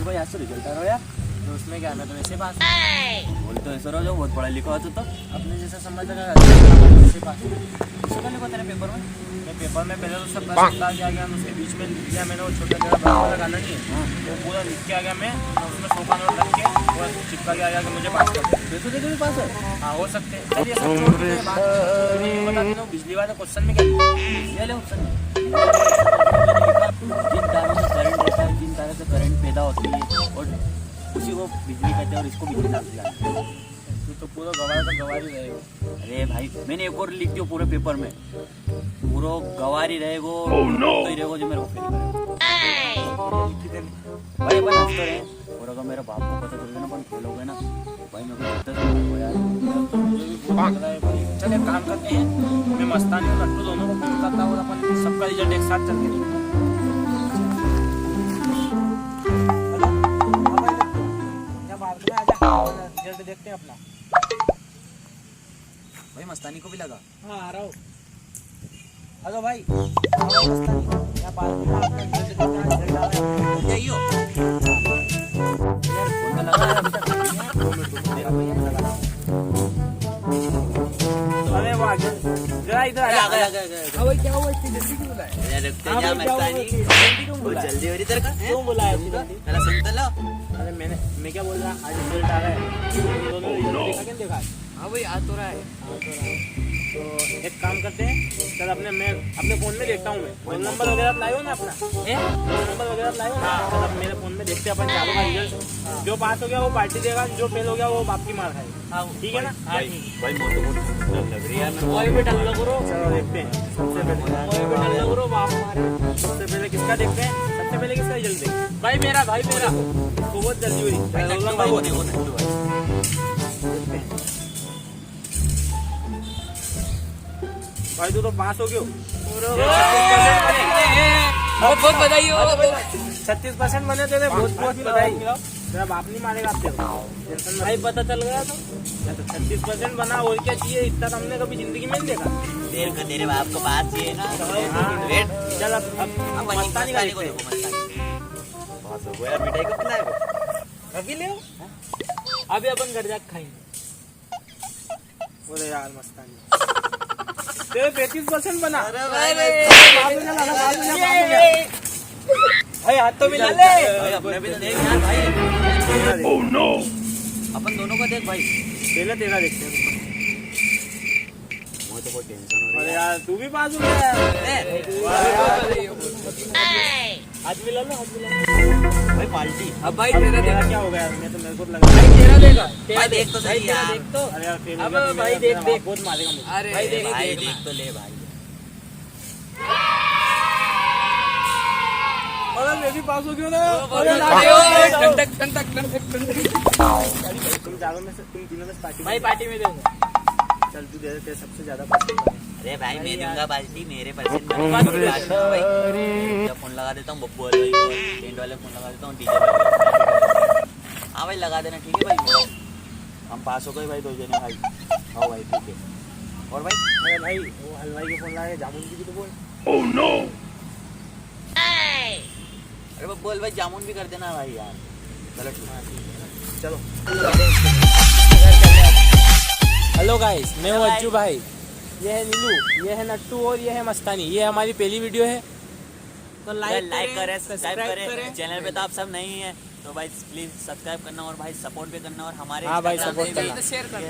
तो भाई आज से रिजल्ट आ रहा है यार। तो उसमें क्या, मैं तो वैसे पास बोल तो ऐसा रहो जो बहुत पढ़ा लिखा हो तो अपने जैसा समझ लगा वैसे पास। इससे लिखो तेरे पेपर में। मैं पेपर में पहले तो सब बता के आ गया, उसके बीच में लिख दिया मैंने वो छोटा जगह बड़ा वाला गाना नहीं है वो पूरा लिख के आ गया मैं, उसमें 100 का नोट रख के और चिपका के आ गया कि मुझे पास कर दे। पैसों देके भी पास है? हाँ हो सकते हैं। चलिए सब छोड़ दीजिए बात, बता देता हूँ बिजली वाले क्वेश्चन में क्या ये ले ऑप्शन जिन तारों से करंट रहता है, जिन तारों से करंट पैदा होती है और उसी को बिजली कहते हैं और इसको बिजली नाम से जानते हैं। तो पूरा गवार तो गवार ही रहेगा। अरे भाई मैंने एक और लिख दिया पूरे पेपर में, पूरा गवारी रहेगो तो ही रहेगो जो मेरे को फेल भाई अपन हंस तो रहे और अगर मेरे बाप को पता चल गया ना अपन फेल हो गए ना भाई मेरे को पता चल यार। मुझे भी बहुत लग रहा है भाई। चल एक काम करते हैं, मैं मस्तानी और लट्टू दोनों को फोन करता हूँ और अपन सबका रिजल्ट एक साथ चल के रिजल्ट देखते हैं अपना। भाई मस्तानी को भी लगा। हाँ आ रहा हूँ। हेलो भाई, मस्तानी यहाँ पास में आपका रिजल्ट आ रहा है। जाइयो यार फोन का लगा है अभी तक 2 मिनट मेरा भैया लगा। अरे वाह, जरा इधर आ गया। हाँ भाई क्या हुआ, इतनी जल्दी क्यों बुलाया? यार रुकते जा मस्तानी, बहुत जल्दी हो रही तेरे का। क्यों बुलाया इतनी जल्दी? चला सुन तो लो। अरे मैं क्या बोल रहा, आज रिजल्ट आ रहा है, दोनों रिजल्ट देखा क्या देखा? हाँ भाई आ तो रहा है। तो एक काम करते हैं, चल मैं अपने फोन में देखता हूँ। मैं रोल नंबर वगैरह लाए हो ना अपना? रोल नंबर वगैरह लाए हो ना? चल अब मेरे फोन में देखते हैं अपन चारों का रिजल्ट। जो पास हो गया वो पार्टी देगा, जो फेल हो गया वो बाप की मार खाएगा। ठीक है ना? भाई मोटो लग रही है यार। पे डल्ला करो, चलो देखते हैं। सबसे पहले डल्ला करो बाप मारे। सबसे पहले किसका देखते हैं? सबसे पहले किसका रिजल्ट देखें? भाई मेरा तो बहुत जल्दी हुई। रोल नंबर वो भाई तू तो पास हो गयो। बहुत बधाई हो। 36% बने तेरे, बहुत बधाई। तेरा बाप नहीं मारेगा आपके भाई, पता चल गया तो 36% बना और क्या चाहिए, इतना तो हमने कभी जिंदगी में नहीं देखा। तेरे बाप को पास चाहिए ना। चल अब मस्तानी का देखो। पास हो गया, मिठाई कब खिलाएगा? अभी ले अभी अपन घर जाके खाएंगे। बोले यार मस्तानी तेरे 35% बना। भाई हाथ तो मिला ले। अपने भी तो देख यार भाई। ओह नो, अपन दोनों का देख भाई। पहले तेरा देखते हैं। मुझे तो बहुत टेंशन हो रही है। अरे यार तू भी पास हो गया। हाथ मिला लो, हाथ मिला भाई पार्टी। अब भाई तेरा क्या हो गया? मैं तो मेरे को लगा भाई तेरा देगा। भाई देख तो सही यार। देख तो। अरे यार अब भाई देख बहुत मारेगा मुझे। अरे भाई देख तो ले भाई। अरे मैं भी पास हो गया ना। तुम चारों में से, तुम तीनों में पार्टी भाई पार्टी में देगा। चल तू दे दे, सबसे ज्यादा पार्टी। अरे भाई मैं दूंगा पार्टी, मेरे परसेंट भाई। फोन लगा देता हूँ बब्बू वाले को, टेंट वाले फोन लगा देता हूँ, डीजे वाले। हाँ भाई लगा देना, ठीक है भाई। हम पास हो गए भाई 2 जने भाई। हाँ भाई ठीक है। और भाई? अरे भाई वो हलवाई के फोन लगा, जामुन की भी तो बोल। Oh no. अरे बब्बू हलवाई जामुन भी कर देना भाई यार। चलो ठीक है, चलो। हेलो गाइस, मैं हूँ अज्जू भाई, ये है नीलू, ये है नट्टू और ये है मस्तानी। ये हमारी पहली वीडियो है, तो लाइक करें, सब्सक्राइब करें। चैनल पे तो आप सब नहीं है तो भाई प्लीज सब्सक्राइब करना और भाई सपोर्ट भी करना और हमारे हाँ भाई सपोर्ट करना, शेयर करना।